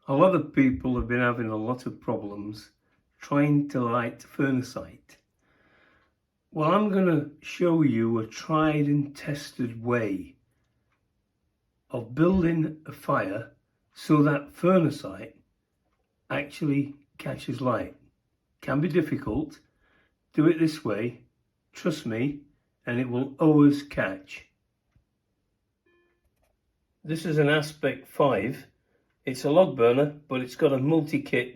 A lot of people have been having a lot of problems trying to light Phurnacite. Well, I'm going to show you a tried and tested way of building a fire so that Phurnacite actually catches light. Can be difficult. Do it this way, trust me, and it will always catch. This is an Aspect 5. It's a log burner, but it's got a multi-fuel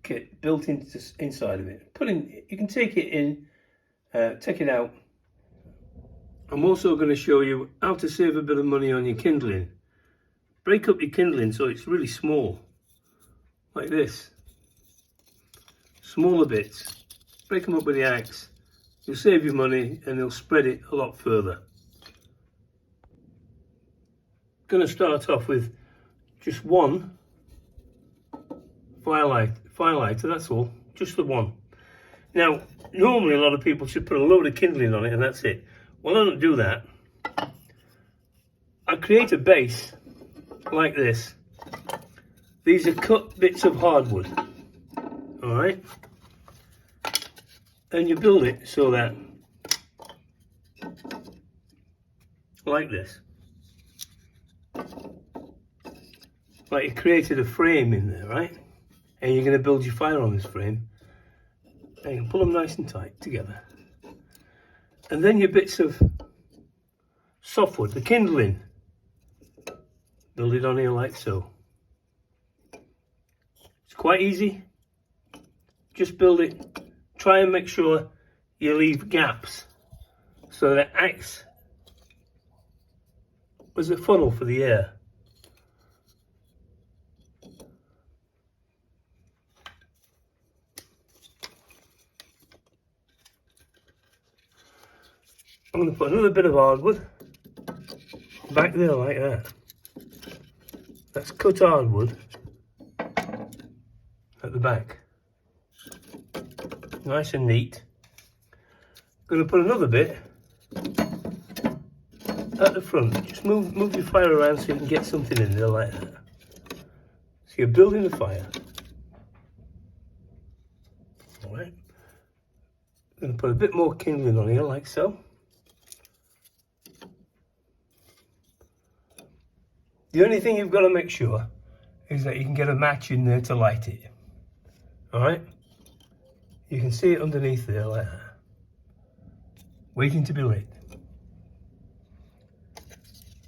kit built inside of it. You can take it in, take it out. I'm also going to show you how to save a bit of money on your kindling. Break up your kindling so it's really small, like this. Smaller bits. Break them up with the axe. You'll save your money and you'll spread it a lot further. Going to start off with just one firelighter, that's all, just the one. Now, normally a lot of people should put a load of kindling on it and that's it. Well, I don't do that. I create a base like this. These are cut bits of hardwood, all right? And you build it so that, like this. Like you created a frame in there, right? And you're going to build your fire on this frame. And you can pull them nice and tight together. And then your bits of softwood, the kindling, build it on here like so. It's quite easy. Just build it. Try and make sure you leave gaps so that it acts as a funnel for the air. I'm going to put another bit of hardwood back there like that. That's cut hardwood at the back. Nice and neat. Going to put another bit at the front. Just move your fire around so you can get something in there like that. So you're building the fire. Alright. Going to put a bit more kindling on here like so. The only thing you've got to make sure is that you can get a match in there to light it. Alright? You can see it underneath there like that. Waiting to be lit.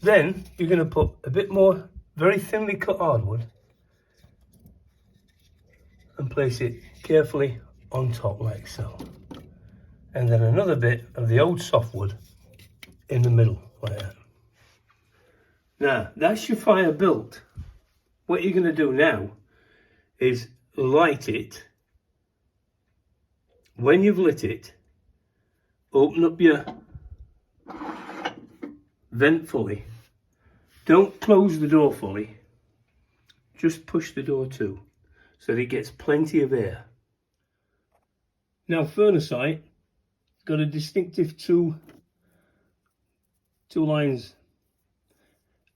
Then you're going to put a bit more very thinly cut hardwood and place it carefully on top like so. And then another bit of the old softwood in the middle like that. Now, that's your fire built. What you're going to do now is light it. When you've lit it, open up your vent fully. Don't close the door fully. Just push the door to so that it gets plenty of air. Now, Phurnacite got a distinctive two lines.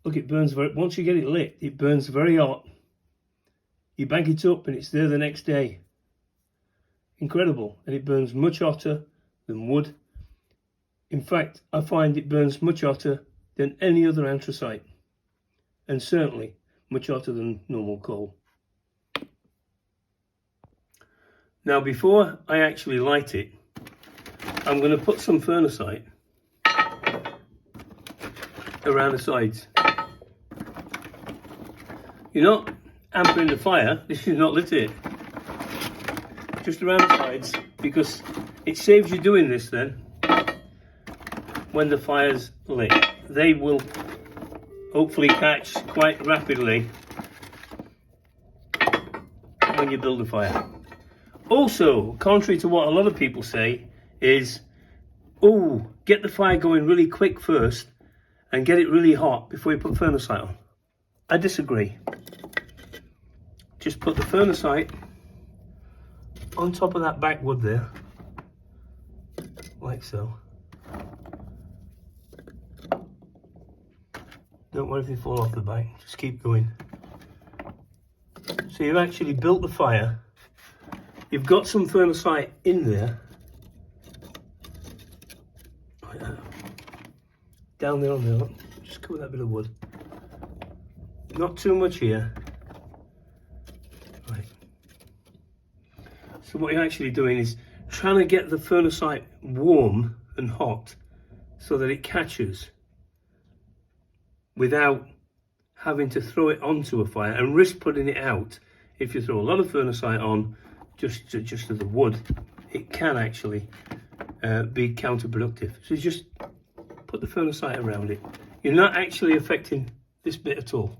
Look, it burns once you get it lit, it burns very hot. You bang it up and it's there the next day. Incredible. And it burns much hotter than wood. In fact, I find it burns much hotter than any other anthracite. And certainly much hotter than normal coal. Now, before I actually light it, I'm going to put some Phurnacite around the sides. You're not hampering the fire, this is not lit it. Just around the sides, because it saves you doing this then when the fire's lit. They will hopefully catch quite rapidly when you build a fire. Also, contrary to what a lot of people say, is, oh, get the fire going really quick first and get it really hot before you put Phurnacite on. I disagree. Just put the Phurnacite on top of that back wood there, like so. Don't worry if they fall off the bike, just keep going. So you've actually built the fire. You've got some Phurnacite in there. Down there on there, look. Just cover that bit of wood. Not too much here. Right. So what you're actually doing is trying to get the Phurnacite warm and hot so that it catches without having to throw it onto a fire and risk putting it out. If you throw a lot of Phurnacite on just to the wood, it can actually be counterproductive. So you just put the Phurnacite around it. You're not actually affecting this bit at all.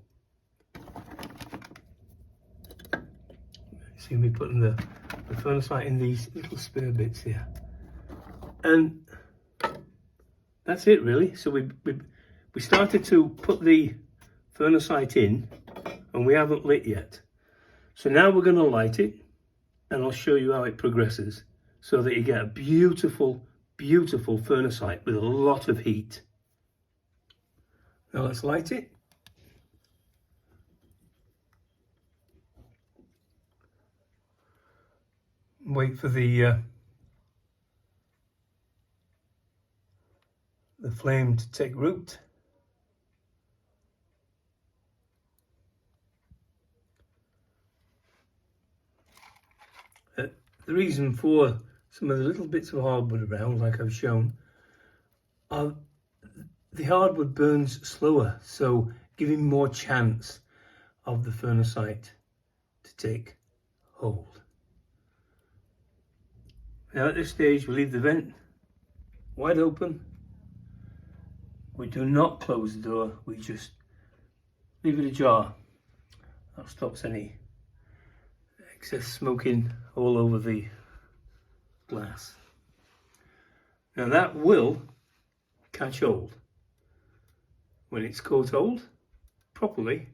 See me putting the Phurnacite in these little spare bits here. And that's it really. So we started to put the Phurnacite in and we haven't lit yet. So now we're going to light it and I'll show you how it progresses so that you get a beautiful, beautiful Phurnacite with a lot of heat. Now let's light it. Wait for the flame to take root. The reason for some of the little bits of hardwood around, like I've shown, are the hardwood burns slower, so giving more chance of the Phurnacite to take hold. Now at this stage we leave the vent wide open. We do not close the door, we just leave it ajar. That stops any excess smoking all over the glass. Now that will catch hold. When it's caught hold properly,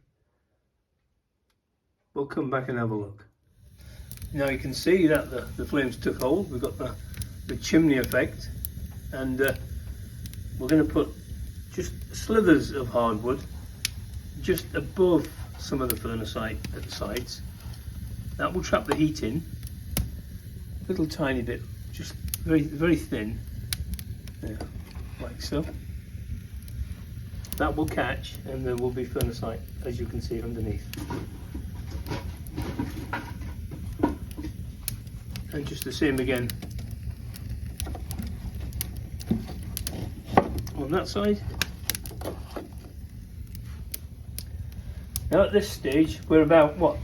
we'll come back and have a look. Now you can see that the flames took hold. We've got the chimney effect, and we're going to put just slithers of hardwood just above some of the Phurnacite at the sides. That will trap the heat in, a little tiny bit, just very, very thin, yeah, like so. That will catch, and there will be Phurnacite, as you can see, underneath. And just the same again on that side. Now at this stage we're about, what,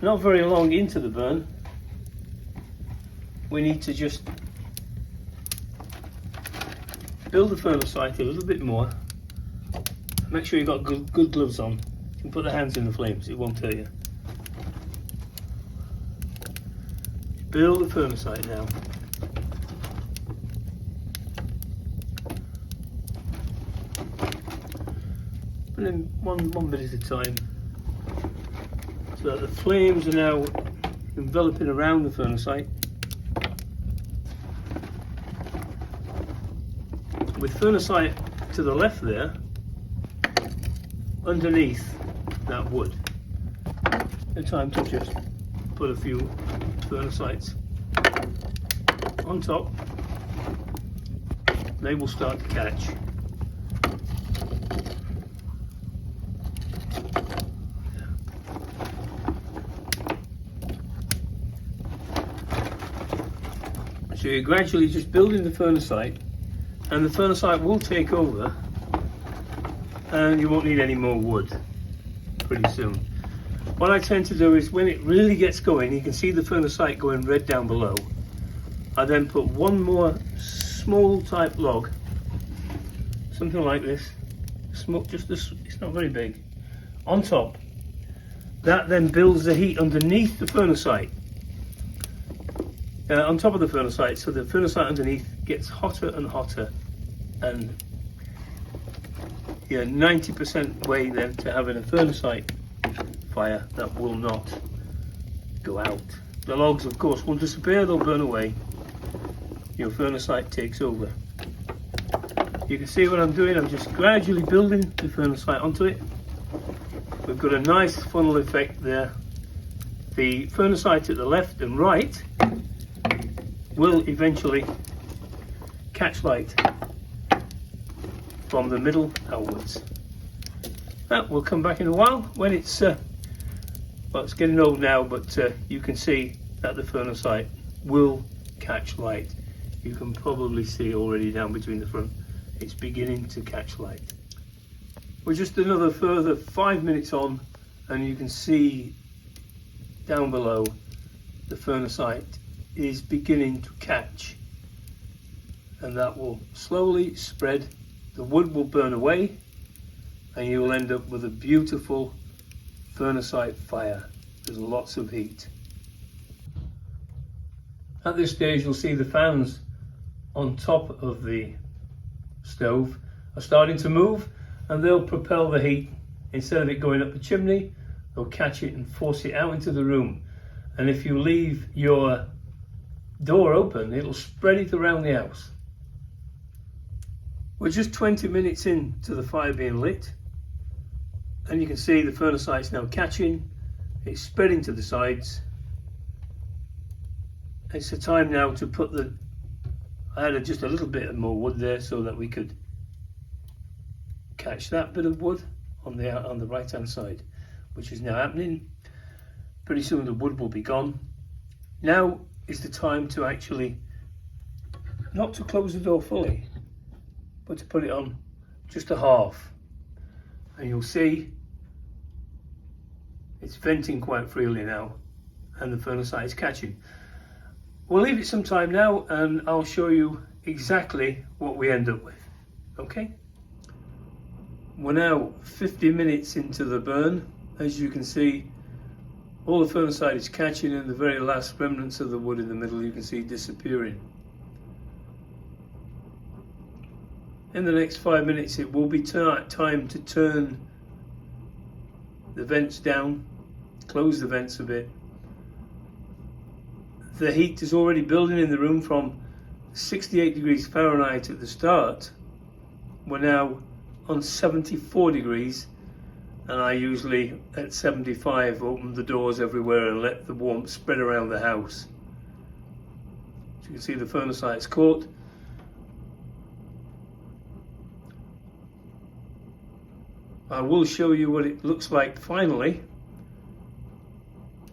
not very long into the burn. We need to just build the Phurnacite a little bit more. Make sure you've got good gloves on. You can put the hands in the flames, it won't hurt you. Build the Phurnacite now. And then one bit at a time. So that the flames are now enveloping around the Phurnacite. With Phurnacite to the left there, underneath that wood. The time to just put a few Phurnacites on top. They will start to catch. So you're gradually just building the Phurnacite, and the Phurnacite will take over, and you won't need any more wood pretty soon. What I tend to do is, when it really gets going, you can see the Phurnacite going red down below. I then put one more small type log, something like this, just this, it's not very big, on top. That then builds the heat underneath the Phurnacite, on top of the Phurnacite, so the Phurnacite underneath gets hotter and hotter, and yeah, 90% way then to having a Phurnacite fire that will not go out. The logs, of course, will disappear, they'll burn away. Your Phurnacite takes over. You can see what I'm doing. I'm just gradually building the Phurnacite onto it. We've got a nice funnel effect there. The Phurnacite at the left and right will eventually catch light from the middle outwards. That will come back in a while when it's well, it's getting old now, but you can see that the Phurnacite will catch light. You can probably see already down between the front, it's beginning to catch light. We're just another further 5 minutes on, and you can see down below the Phurnacite is beginning to catch, and that will slowly spread. The wood will burn away and you will end up with a beautiful Phurnacite fire. There's lots of heat. At this stage you'll see the fans on top of the stove are starting to move, and they'll propel the heat. Instead of it going up the chimney, they'll catch it and force it out into the room. And if you leave your door open, it'll spread it around the house. We're just 20 minutes into the fire being lit, and you can see the Phurnacite's now catching. It's spreading to the sides. It's the time now to put the, I added just a little bit more wood there so that we could catch that bit of wood on the right hand side, which is now happening. Pretty soon the wood will be gone. Now is the time to actually, not to close the door fully, but to put it on just a half, and you'll see it's venting quite freely now, and the Phurnacite is catching. We'll leave it some time now, and I'll show you exactly what we end up with. Okay? We're now 50 minutes into the burn. As you can see, all the Phurnacite is catching, and the very last remnants of the wood in the middle you can see disappearing. In the next 5 minutes it will be time to turn the vents down, close the vents a bit. The heat is already building in the room from 68 degrees Fahrenheit at the start. We're now on 74 degrees, and I usually at 75 open the doors everywhere and let the warmth spread around the house. As you can see, the Phurnacite's caught. I will show you what it looks like finally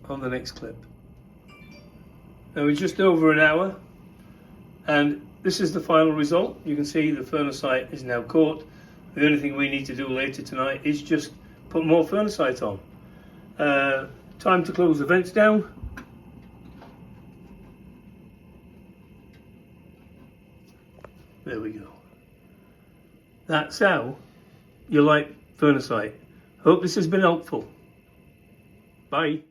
on the next clip. Now it's just over an hour, and this is the final result. You can see the Phurnacite is now caught. The only thing we need to do later tonight is just put more Phurnacite on. Time to close the vents down. There we go. That's how you light Phurnacite. Hope this has been helpful. Bye.